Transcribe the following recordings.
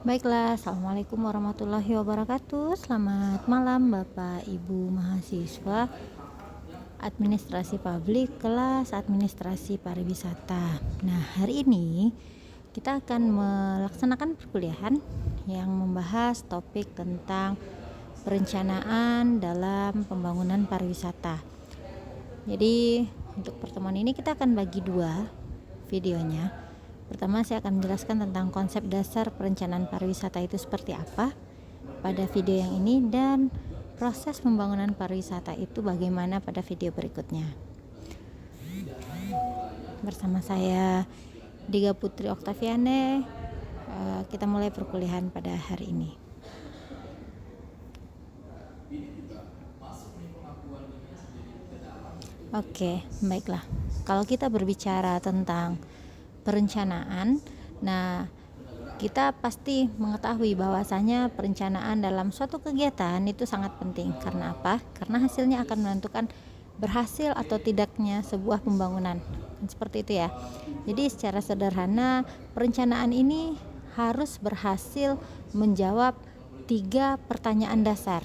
Baiklah, Assalamualaikum warahmatullahi wabarakatuh. Selamat malam Bapak Ibu mahasiswa Administrasi Publik kelas Administrasi Pariwisata. Nah, hari ini kita akan melaksanakan perkuliahan yang membahas topik tentang perencanaan dalam pembangunan pariwisata. Jadi, untuk pertemuan ini kita akan bagi dua videonya. Pertama, saya akan menjelaskan tentang konsep dasar perencanaan pariwisata itu seperti apa pada video yang ini, dan proses pembangunan pariwisata itu bagaimana pada video berikutnya. Bersama saya Diga Putri Oktaviane, kita mulai perkuliahan pada hari ini. Oke, baiklah. Kalau kita berbicara tentang perencanaan, nah kita pasti mengetahui bahwasanya perencanaan dalam suatu kegiatan itu sangat penting. Karena apa? Karena hasilnya akan menentukan berhasil atau tidaknya sebuah pembangunan. Seperti itu ya. Jadi secara sederhana, perencanaan ini harus berhasil menjawab 3 pertanyaan dasar.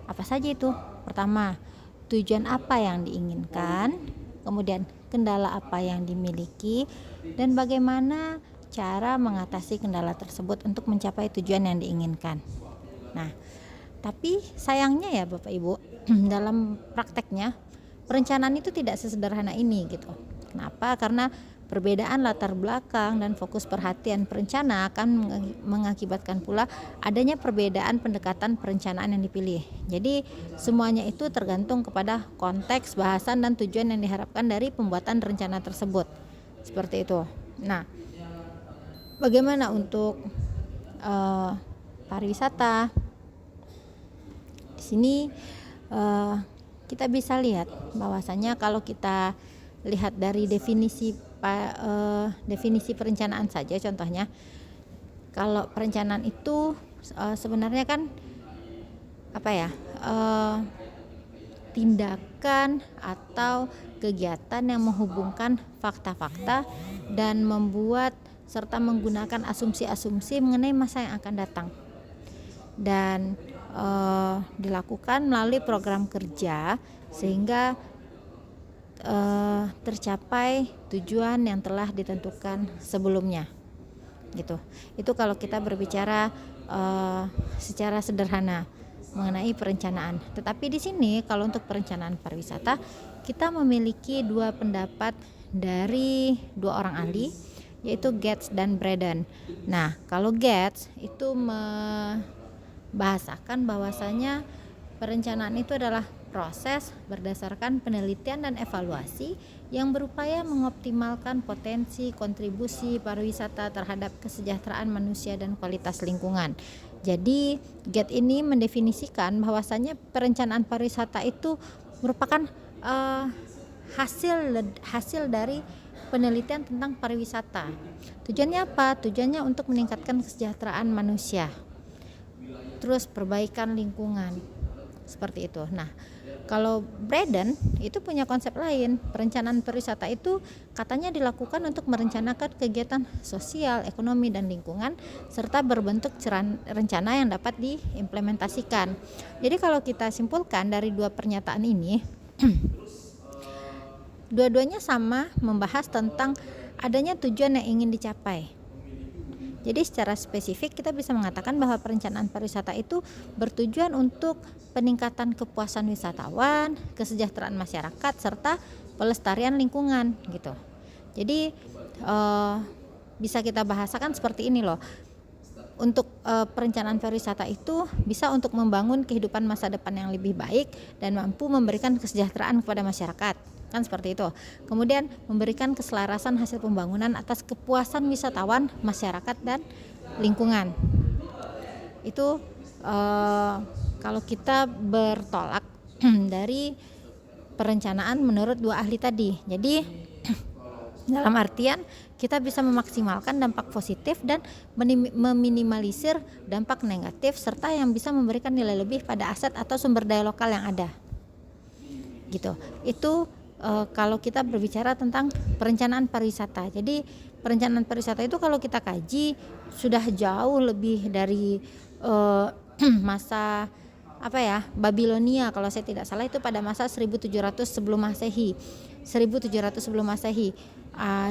Apa saja itu? Pertama, tujuan apa yang diinginkan? Kemudian, kendala apa yang dimiliki, dan bagaimana cara mengatasi kendala tersebut untuk mencapai tujuan yang diinginkan. Nah, tapi sayangnya ya Bapak Ibu, dalam prakteknya perencanaan itu tidak sesederhana ini gitu. Kenapa? Karena perbedaan latar belakang dan fokus perhatian perencana akan mengakibatkan pula adanya perbedaan pendekatan perencanaan yang dipilih. Jadi semuanya itu tergantung kepada konteks, bahasan, dan tujuan yang diharapkan dari pembuatan rencana tersebut. Seperti itu. Nah, bagaimana untuk pariwisata? Di sini kita bisa lihat bahwasanya kalau kita lihat dari definisi perencanaan saja, contohnya kalau perencanaan itu sebenarnya kan tindakan atau kegiatan yang menghubungkan fakta-fakta dan membuat serta menggunakan asumsi-asumsi mengenai masa yang akan datang, dan dilakukan melalui program kerja sehingga tercapai tujuan yang telah ditentukan sebelumnya gitu. Itu kalau kita berbicara secara sederhana mengenai perencanaan. Tetapi di sini kalau untuk perencanaan pariwisata, kita memiliki 2 pendapat dari 2 orang ahli, yaitu Getz dan Braden. Nah, kalau Getz itu membahasakan bahwasanya perencanaan itu adalah proses berdasarkan penelitian dan evaluasi yang berupaya mengoptimalkan potensi kontribusi pariwisata terhadap kesejahteraan manusia dan kualitas lingkungan. Jadi, Get ini mendefinisikan bahwasanya perencanaan pariwisata itu merupakan hasil dari penelitian tentang pariwisata. Tujuannya apa? Tujuannya untuk meningkatkan kesejahteraan manusia, terus perbaikan lingkungan, seperti itu. Nah, kalau Braden itu punya konsep lain. Perencanaan pariwisata itu katanya dilakukan untuk merencanakan kegiatan sosial, ekonomi, dan lingkungan serta berbentuk rencana yang dapat diimplementasikan. Jadi kalau kita simpulkan dari 2 pernyataan ini, dua-duanya sama membahas tentang adanya tujuan yang ingin dicapai. Jadi secara spesifik kita bisa mengatakan bahwa perencanaan pariwisata itu bertujuan untuk peningkatan kepuasan wisatawan, kesejahteraan masyarakat, serta pelestarian lingkungan gitu. Jadi bisa kita bahasakan seperti ini loh. Untuk perencanaan pariwisata itu bisa untuk membangun kehidupan masa depan yang lebih baik dan mampu memberikan kesejahteraan kepada masyarakat. Kan seperti itu. Kemudian memberikan keselarasan hasil pembangunan atas kepuasan wisatawan, masyarakat, dan lingkungan. Itu kalau kita bertolak dari perencanaan menurut 2 ahli tadi. Jadi dalam artian kita bisa memaksimalkan dampak positif dan meminimalisir dampak negatif, serta yang bisa memberikan nilai lebih pada aset atau sumber daya lokal yang ada. Gitu. Itu kalau kita berbicara tentang perencanaan pariwisata. Jadi perencanaan pariwisata itu kalau kita kaji sudah jauh lebih dari masa Babilonia, kalau saya tidak salah itu pada masa 1700 sebelum Masehi. 1700 sebelum Masehi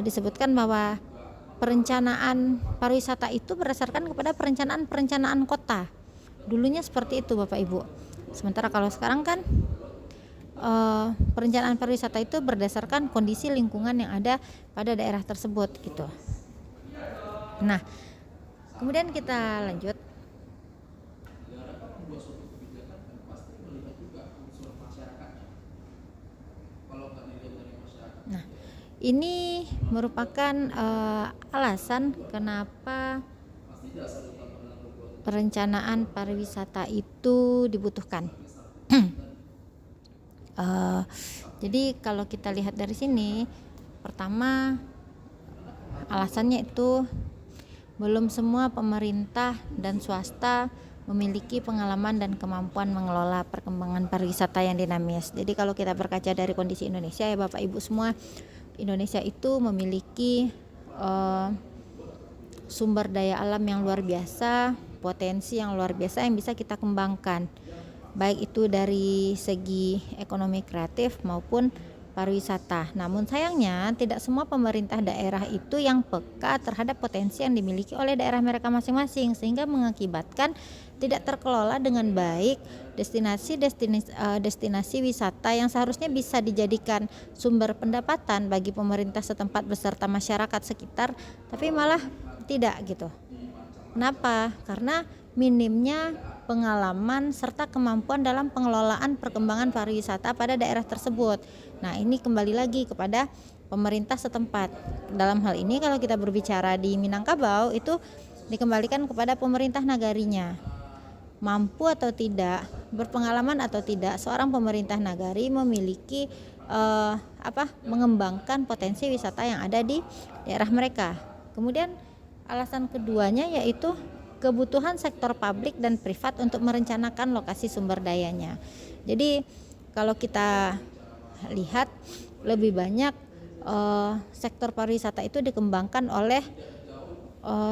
disebutkan bahwa perencanaan pariwisata itu berdasarkan kepada perencanaan kota. Dulunya seperti itu Bapak Ibu. Sementara kalau sekarang kan perencanaan pariwisata itu berdasarkan kondisi lingkungan yang ada pada daerah tersebut gitu. Nah, kemudian kita lanjut. Nah, ini merupakan alasan kenapa perencanaan pariwisata itu dibutuhkan. Jadi kalau kita lihat dari sini, pertama alasannya itu belum semua pemerintah dan swasta memiliki pengalaman dan kemampuan mengelola perkembangan pariwisata yang dinamis. Jadi kalau kita berkaca dari kondisi Indonesia ya Bapak Ibu semua, Indonesia itu memiliki sumber daya alam yang luar biasa, potensi yang luar biasa yang bisa kita kembangkan, baik itu dari segi ekonomi kreatif maupun pariwisata. Namun sayangnya tidak semua pemerintah daerah itu yang peka terhadap potensi yang dimiliki oleh daerah mereka masing-masing, sehingga mengakibatkan tidak terkelola dengan baik destinasi wisata yang seharusnya bisa dijadikan sumber pendapatan bagi pemerintah setempat beserta masyarakat sekitar, tapi malah tidak gitu. Kenapa? Karena minimnya pengalaman serta kemampuan dalam pengelolaan perkembangan pariwisata pada daerah tersebut. Nah, ini kembali lagi kepada pemerintah setempat. Dalam hal ini kalau kita berbicara di Minangkabau itu dikembalikan kepada pemerintah nagarinya. Mampu atau tidak, berpengalaman atau tidak, seorang pemerintah nagari memiliki mengembangkan potensi wisata yang ada di daerah mereka. Kemudian alasan keduanya yaitu kebutuhan sektor publik dan privat untuk merencanakan lokasi sumber dayanya. Jadi kalau kita lihat lebih banyak sektor pariwisata itu dikembangkan oleh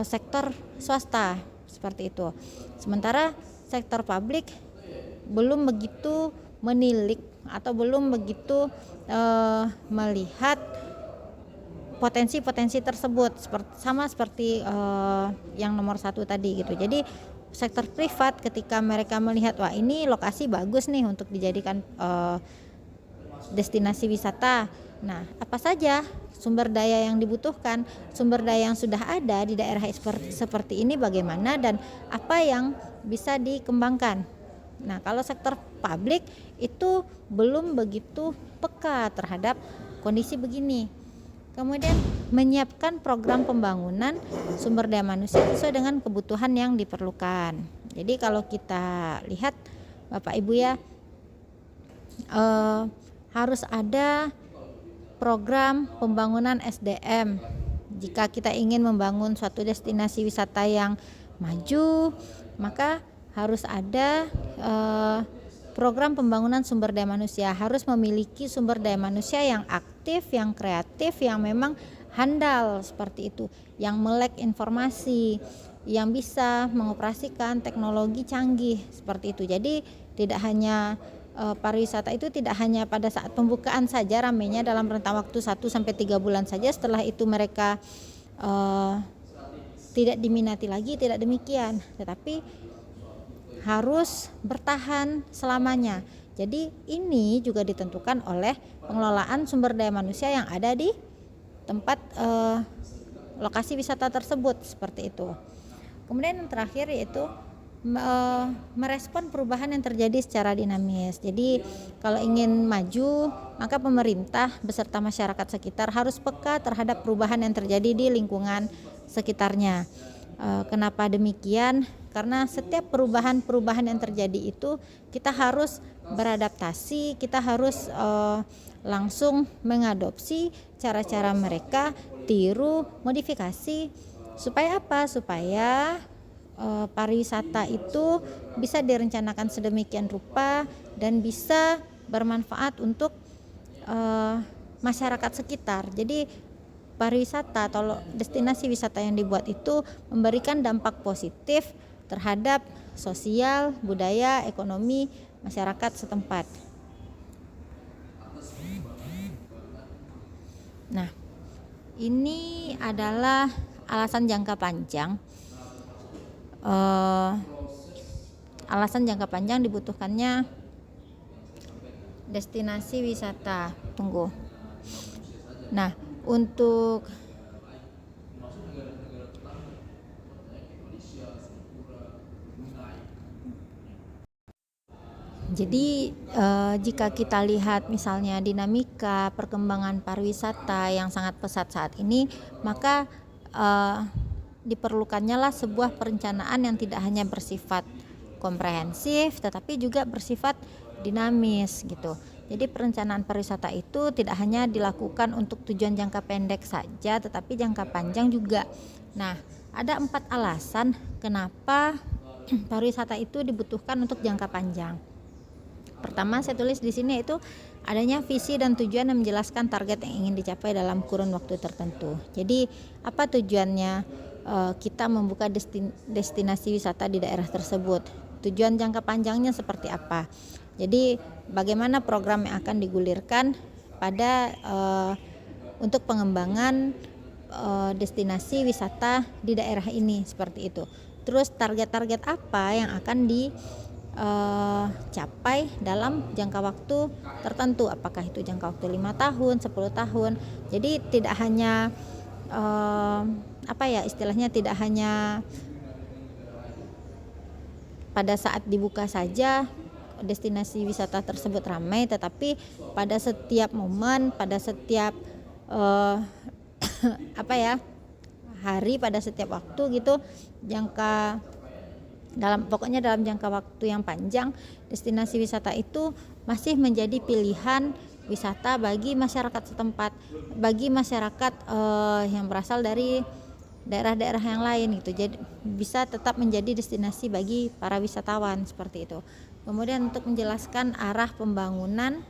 sektor swasta seperti itu. Sementara sektor publik belum begitu menilik atau belum begitu melihat potensi-potensi tersebut seperti yang nomor 1 tadi gitu. Jadi sektor privat ketika mereka melihat wah ini lokasi bagus nih untuk dijadikan destinasi wisata. Nah, apa saja sumber daya yang dibutuhkan, sumber daya yang sudah ada di daerah seperti ini bagaimana dan apa yang bisa dikembangkan. Nah, kalau sektor publik itu belum begitu peka terhadap kondisi begini. Kemudian menyiapkan program pembangunan sumber daya manusia sesuai dengan kebutuhan yang diperlukan. Jadi kalau kita lihat Bapak Ibu ya, harus ada program pembangunan SDM. Jika kita ingin membangun suatu destinasi wisata yang maju, maka harus ada program pembangunan sumber daya manusia. Harus memiliki sumber daya manusia yang aktif, yang kreatif, yang memang handal seperti itu, yang melek informasi, yang bisa mengoperasikan teknologi canggih seperti itu. Jadi tidak hanya pariwisata itu tidak hanya pada saat pembukaan saja ramainya dalam rentang waktu 1-3 bulan saja, setelah itu mereka tidak diminati lagi, tidak demikian, tetapi harus bertahan selamanya. Jadi ini juga ditentukan oleh pengelolaan sumber daya manusia yang ada di tempat lokasi wisata tersebut seperti itu. Kemudian yang terakhir yaitu merespon perubahan yang terjadi secara dinamis. Jadi kalau ingin maju, maka pemerintah beserta masyarakat sekitar harus peka terhadap perubahan yang terjadi di lingkungan sekitarnya. Kenapa demikian? Karena setiap perubahan yang terjadi itu kita harus beradaptasi, kita harus langsung mengadopsi cara-cara mereka, tiru, modifikasi. Supaya apa? Supaya pariwisata itu bisa direncanakan sedemikian rupa dan bisa bermanfaat untuk masyarakat sekitar. Jadi pariwisata atau destinasi wisata yang dibuat itu memberikan dampak positif terhadap sosial, budaya, ekonomi masyarakat setempat. Nah, ini adalah alasan jangka panjang. Alasan jangka panjang dibutuhkannya destinasi wisata. Nah, untuk jadi jika kita lihat misalnya dinamika perkembangan pariwisata yang sangat pesat saat ini, maka diperlukannya lah sebuah perencanaan yang tidak hanya bersifat komprehensif tetapi juga bersifat dinamis gitu. Jadi perencanaan pariwisata itu tidak hanya dilakukan untuk tujuan jangka pendek saja tetapi jangka panjang juga. Nah, ada 4 alasan kenapa pariwisata itu dibutuhkan untuk jangka panjang. Pertama, saya tulis di sini itu adanya visi dan tujuan yang menjelaskan target yang ingin dicapai dalam kurun waktu tertentu. Jadi, apa tujuannya kita membuka destinasi wisata di daerah tersebut? Tujuan jangka panjangnya seperti apa? Jadi, bagaimana program yang akan digulirkan pada untuk pengembangan destinasi wisata di daerah ini seperti itu. Terus target-target apa yang akan capai dalam jangka waktu tertentu, apakah itu jangka waktu 5 tahun, 10 tahun. Jadi tidak hanya istilahnya tidak hanya pada saat dibuka saja destinasi wisata tersebut ramai, tetapi pada setiap momen, pada setiap hari, pada setiap waktu gitu, pokoknya dalam jangka waktu yang panjang, destinasi wisata itu masih menjadi pilihan wisata bagi masyarakat setempat, bagi masyarakat yang berasal dari daerah-daerah yang lain gitu. Jadi bisa tetap menjadi destinasi bagi para wisatawan seperti itu. Kemudian untuk menjelaskan arah pembangunan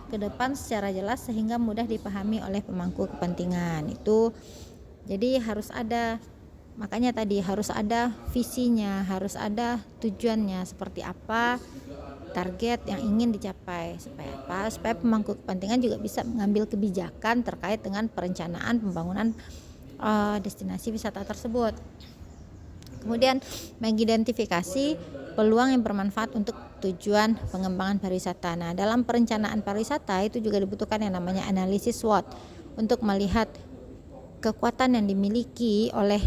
ke depan secara jelas sehingga mudah dipahami oleh pemangku kepentingan. Itu jadi harus ada, makanya tadi harus ada visinya, harus ada tujuannya seperti apa, target yang ingin dicapai, supaya pemangku kepentingan juga bisa mengambil kebijakan terkait dengan perencanaan pembangunan destinasi wisata tersebut. Kemudian mengidentifikasi peluang yang bermanfaat untuk tujuan pengembangan pariwisata. Nah, dalam perencanaan pariwisata itu juga dibutuhkan yang namanya analisis SWOT untuk melihat kekuatan yang dimiliki oleh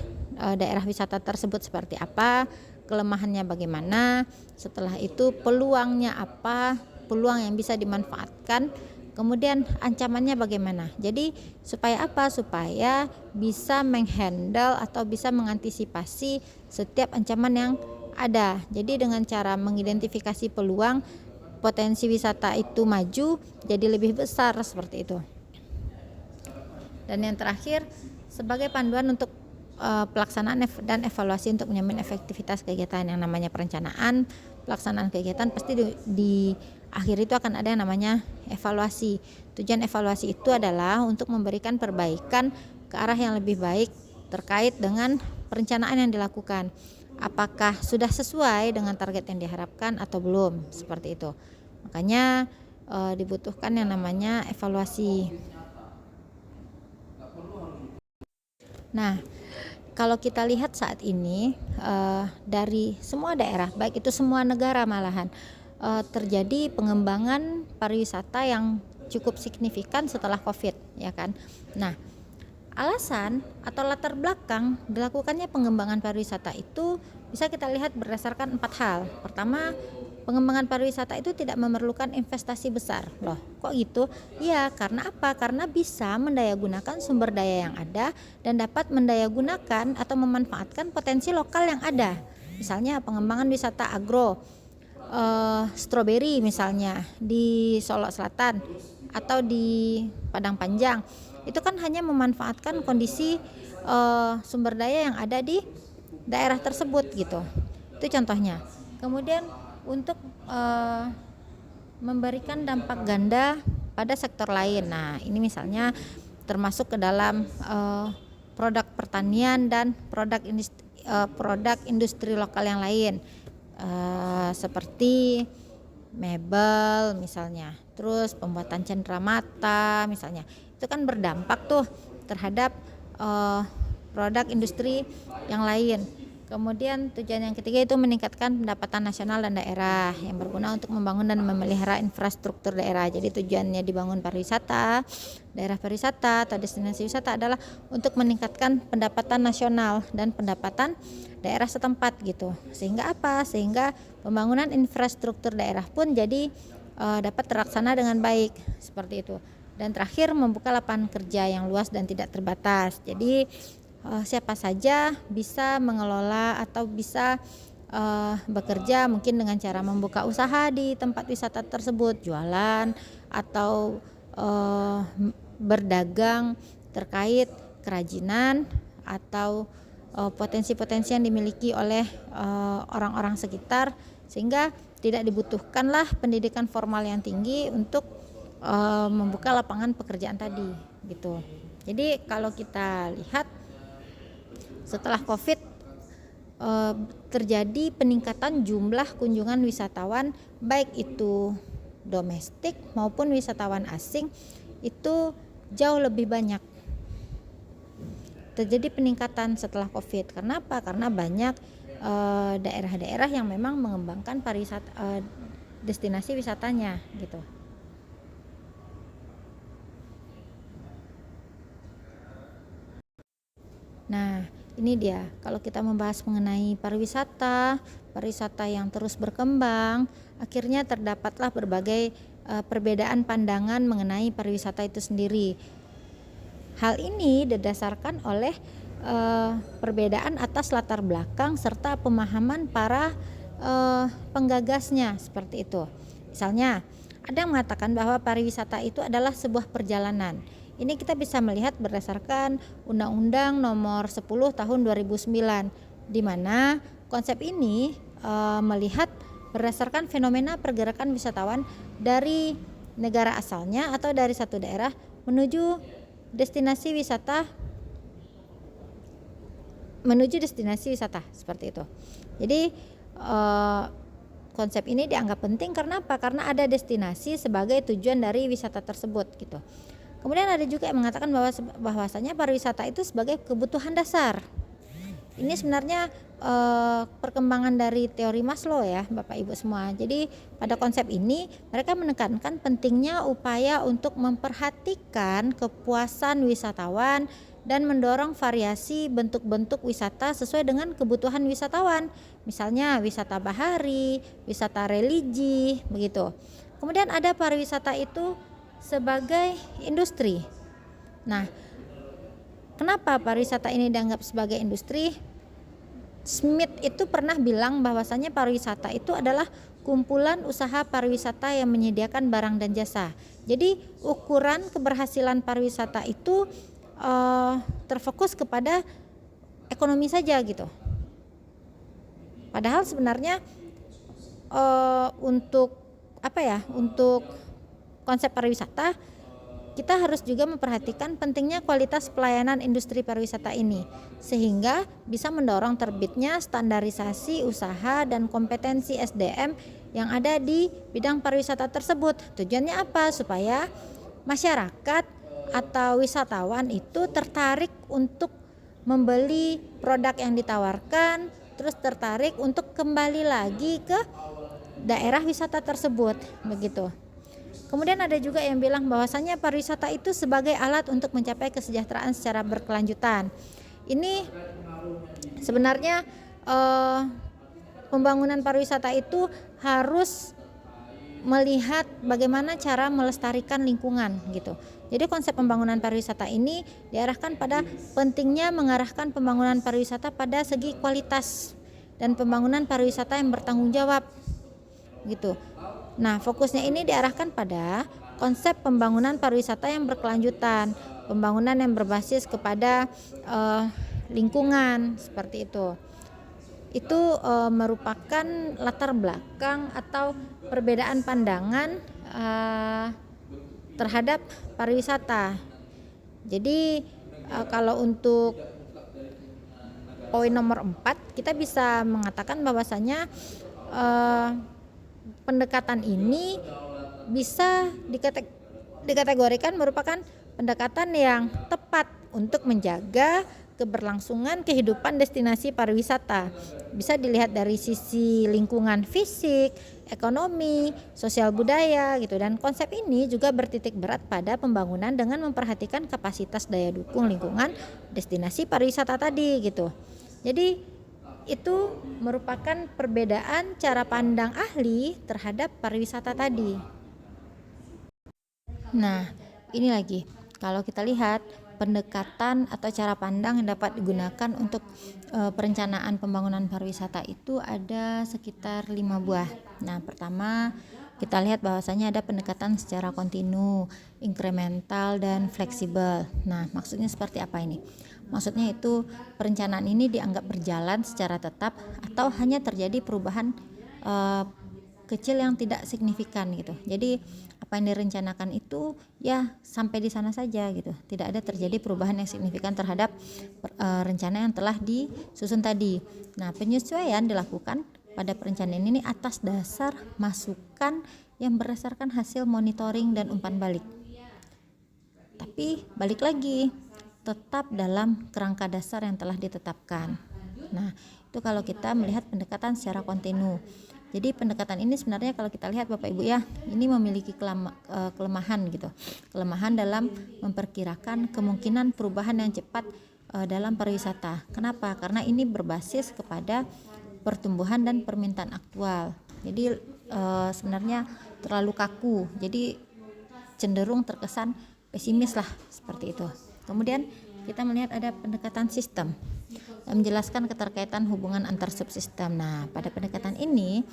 daerah wisata tersebut seperti apa, kelemahannya bagaimana, setelah itu peluangnya apa, peluang yang bisa dimanfaatkan, kemudian ancamannya bagaimana. Jadi supaya apa? Supaya bisa menghandle atau bisa mengantisipasi setiap ancaman yang ada. Jadi dengan cara mengidentifikasi peluang, potensi wisata itu maju jadi lebih besar seperti itu. Dan yang terakhir, sebagai panduan untuk pelaksanaan dan evaluasi untuk menjamin efektivitas kegiatan. Yang namanya perencanaan, pelaksanaan kegiatan pasti di akhir itu akan ada yang namanya evaluasi. Tujuan evaluasi itu adalah untuk memberikan perbaikan ke arah yang lebih baik terkait dengan perencanaan yang dilakukan. Apakah sudah sesuai dengan target yang diharapkan atau belum, seperti itu. Makanya dibutuhkan yang namanya evaluasi. Nah, kalau kita lihat saat ini dari semua daerah, baik itu semua negara malahan, terjadi pengembangan pariwisata yang cukup signifikan setelah COVID, ya kan? Nah, alasan atau latar belakang dilakukannya pengembangan pariwisata itu bisa kita lihat berdasarkan 4 hal. Pertama, pengembangan pariwisata itu tidak memerlukan investasi besar. Loh, kok gitu? Ya, karena apa? Karena bisa mendayagunakan sumber daya yang ada dan dapat mendayagunakan atau memanfaatkan potensi lokal yang ada. Misalnya pengembangan wisata agro, stroberi misalnya di Solo Selatan atau di Padang Panjang. Itu kan hanya memanfaatkan kondisi sumber daya yang ada di daerah tersebut gitu. Itu contohnya. Kemudian untuk memberikan dampak ganda pada sektor lain. Nah, ini misalnya termasuk ke dalam produk pertanian dan produk industri lokal yang lain, seperti mebel misalnya, terus pembuatan cenderamata misalnya. Itu kan berdampak tuh terhadap produk industri yang lain. Kemudian tujuan yang ketiga itu meningkatkan pendapatan nasional dan daerah yang berguna untuk membangun dan memelihara infrastruktur daerah. Jadi tujuannya dibangun pariwisata, daerah pariwisata atau destinasi wisata adalah untuk meningkatkan pendapatan nasional dan pendapatan daerah setempat gitu. Sehingga apa? Sehingga pembangunan infrastruktur daerah pun jadi dapat terlaksana dengan baik seperti itu. Dan terakhir, membuka lapangan kerja yang luas dan tidak terbatas. Jadi siapa saja bisa mengelola atau bisa bekerja mungkin dengan cara membuka usaha di tempat wisata tersebut, jualan atau berdagang terkait kerajinan atau potensi-potensi yang dimiliki oleh orang-orang sekitar, sehingga tidak dibutuhkanlah pendidikan formal yang tinggi untuk membuka lapangan pekerjaan tadi gitu. Jadi kalau kita lihat setelah COVID terjadi peningkatan jumlah kunjungan wisatawan, baik itu domestik maupun wisatawan asing, itu jauh lebih banyak. Terjadi peningkatan setelah COVID. Kenapa? Karena banyak daerah-daerah yang memang mengembangkan pariwisata, destinasi wisatanya gitu. Nah, ini dia, kalau kita membahas mengenai pariwisata yang terus berkembang, akhirnya terdapatlah berbagai perbedaan pandangan mengenai pariwisata itu sendiri. Hal ini didasarkan oleh perbedaan atas latar belakang serta pemahaman para penggagasnya seperti itu. Misalnya, ada yang mengatakan bahwa pariwisata itu adalah sebuah perjalanan. Ini kita bisa melihat berdasarkan Undang-Undang Nomor 10 Tahun 2009, di mana konsep ini melihat berdasarkan fenomena pergerakan wisatawan dari negara asalnya atau dari satu daerah menuju destinasi wisata seperti itu. Jadi konsep ini dianggap penting karena apa? Karena ada destinasi sebagai tujuan dari wisata tersebut gitu. Kemudian ada juga yang mengatakan bahwasanya pariwisata itu sebagai kebutuhan dasar. Ini sebenarnya perkembangan dari teori Maslow ya, Bapak Ibu semua. Jadi pada konsep ini mereka menekankan pentingnya upaya untuk memperhatikan kepuasan wisatawan dan mendorong variasi bentuk-bentuk wisata sesuai dengan kebutuhan wisatawan. Misalnya wisata bahari, wisata religi, begitu. Kemudian ada pariwisata itu sebagai industri. Nah, kenapa pariwisata ini dianggap sebagai industri? Smith itu pernah bilang bahwasanya pariwisata itu adalah kumpulan usaha pariwisata yang menyediakan barang dan jasa. Jadi ukuran keberhasilan pariwisata itu terfokus kepada ekonomi saja gitu. Padahal sebenarnya untuk konsep pariwisata, kita harus juga memperhatikan pentingnya kualitas pelayanan industri pariwisata ini, sehingga bisa mendorong terbitnya standarisasi usaha dan kompetensi SDM yang ada di bidang pariwisata tersebut. Tujuannya apa? Supaya masyarakat atau wisatawan itu tertarik untuk membeli produk yang ditawarkan, terus tertarik untuk kembali lagi ke daerah wisata tersebut, begitu. Kemudian ada juga yang bilang bahwasanya pariwisata itu sebagai alat untuk mencapai kesejahteraan secara berkelanjutan. Ini sebenarnya pembangunan pariwisata itu harus melihat bagaimana cara melestarikan lingkungan gitu. Jadi konsep pembangunan pariwisata ini diarahkan pada pentingnya mengarahkan pembangunan pariwisata pada segi kualitas dan pembangunan pariwisata yang bertanggung jawab gitu. Nah, fokusnya ini diarahkan pada konsep pembangunan pariwisata yang berkelanjutan, pembangunan yang berbasis kepada lingkungan seperti itu. Itu merupakan latar belakang atau perbedaan pandangan terhadap pariwisata. Jadi kalau untuk poin nomor 4 kita bisa mengatakan bahwasanya eh, pendekatan ini bisa dikategorikan merupakan pendekatan yang tepat untuk menjaga keberlangsungan kehidupan destinasi pariwisata. Bisa dilihat dari sisi lingkungan fisik, ekonomi, sosial budaya gitu, dan konsep ini juga bertitik berat pada pembangunan dengan memperhatikan kapasitas daya dukung lingkungan destinasi pariwisata tadi gitu. Jadi itu merupakan perbedaan cara pandang ahli terhadap pariwisata tadi. Nah, ini lagi. Kalau kita lihat pendekatan atau cara pandang yang dapat digunakan untuk perencanaan pembangunan pariwisata itu ada sekitar 5 buah. Nah, pertama kita lihat bahwasanya ada pendekatan secara kontinu, inkremental, dan fleksibel. Nah, maksudnya seperti apa ini? Maksudnya itu perencanaan ini dianggap berjalan secara tetap atau hanya terjadi perubahan eh, kecil yang tidak signifikan gitu. Jadi apa yang direncanakan itu ya sampai di sana saja gitu. Tidak ada terjadi perubahan yang signifikan terhadap rencana yang telah disusun tadi. Nah, penyesuaian dilakukan pada perencanaan ini atas dasar masukan yang berdasarkan hasil monitoring dan umpan balik. Tapi balik lagi, tetap dalam kerangka dasar yang telah ditetapkan. Nah, itu kalau kita melihat pendekatan secara kontinu. Jadi pendekatan ini sebenarnya kalau kita lihat Bapak Ibu ya, ini memiliki kelemahan gitu. Kelemahan dalam memperkirakan kemungkinan perubahan yang cepat dalam pariwisata. Kenapa? Karena ini berbasis kepada pertumbuhan dan permintaan aktual. Jadi sebenarnya terlalu kaku. Jadi cenderung terkesan pesimis lah seperti itu. Kemudian kita melihat ada pendekatan sistem yang menjelaskan keterkaitan hubungan antar subsistem. Nah, pada pendekatan ini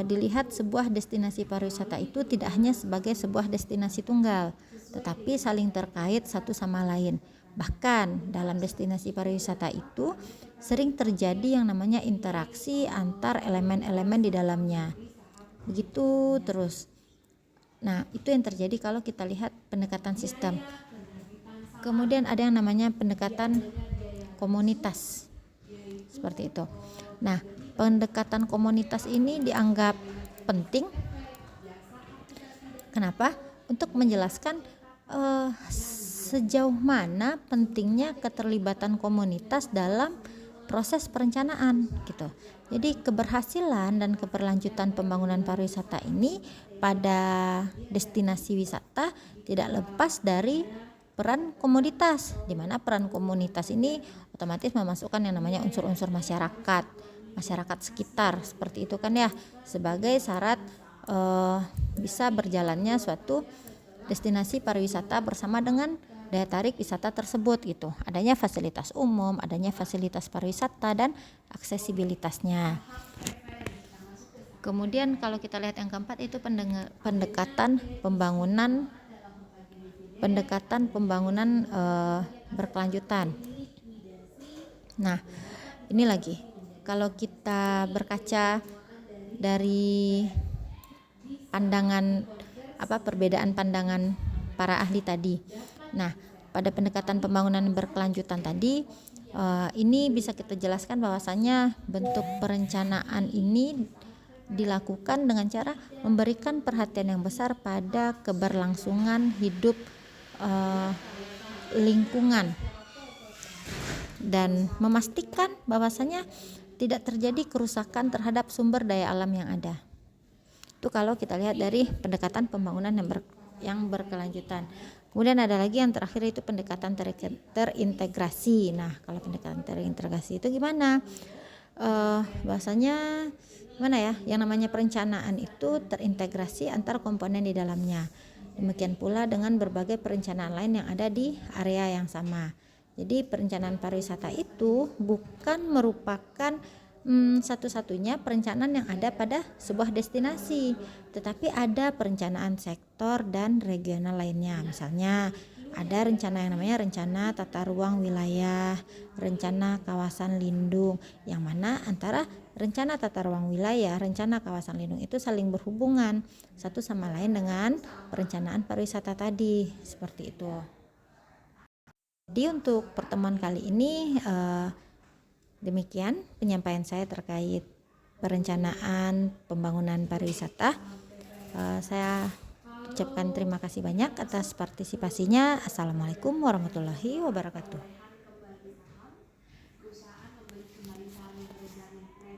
dilihat sebuah destinasi pariwisata itu tidak hanya sebagai sebuah destinasi tunggal, tetapi saling terkait satu sama lain. Bahkan dalam destinasi pariwisata itu sering terjadi yang namanya interaksi antar elemen-elemen di dalamnya. Begitu terus. Nah, itu yang terjadi kalau kita lihat pendekatan sistem. Kemudian ada yang namanya pendekatan komunitas. Seperti itu. Nah, pendekatan komunitas ini dianggap penting. Kenapa? Untuk menjelaskan sejauh mana pentingnya keterlibatan komunitas dalam proses perencanaan gitu. Jadi keberhasilan dan keberlanjutan pembangunan pariwisata ini pada destinasi wisata tidak lepas dari peran komunitas, di mana peran komunitas ini otomatis memasukkan yang namanya unsur-unsur masyarakat sekitar seperti itu kan ya, sebagai syarat bisa berjalannya suatu destinasi pariwisata bersama dengan daya tarik wisata tersebut gitu. Adanya fasilitas umum, adanya fasilitas pariwisata dan aksesibilitasnya. Kemudian kalau kita lihat yang keempat itu pendekatan pembangunan berkelanjutan. Nah, ini lagi. Kalau kita berkaca dari perbedaan pandangan para ahli tadi. Nah, pada pendekatan pembangunan berkelanjutan tadi, ini bisa kita jelaskan bahwasanya bentuk perencanaan ini dilakukan dengan cara memberikan perhatian yang besar pada keberlangsungan hidup lingkungan dan memastikan bahwasanya tidak terjadi kerusakan terhadap sumber daya alam yang ada. Itu kalau kita lihat dari pendekatan pembangunan yang berkelanjutan. Kemudian ada lagi yang terakhir itu pendekatan terintegrasi. Nah, kalau pendekatan terintegrasi itu gimana? Bahasanya gimana ya? Yang namanya perencanaan itu terintegrasi antar komponen di dalamnya. Demikian pula dengan berbagai perencanaan lain yang ada di area yang sama. Jadi perencanaan pariwisata itu bukan merupakan satu-satunya perencanaan yang ada pada sebuah destinasi, tetapi ada perencanaan sektor dan regional lainnya. Misalnya ada rencana yang namanya rencana tata ruang wilayah, rencana kawasan lindung, yang mana antara rencana tata ruang wilayah, rencana kawasan lindung itu saling berhubungan satu sama lain dengan perencanaan pariwisata tadi, seperti itu. Jadi untuk pertemuan kali ini demikian penyampaian saya terkait perencanaan pembangunan pariwisata. Saya ucapkan terima kasih banyak atas partisipasinya. Assalamualaikum warahmatullahi wabarakatuh.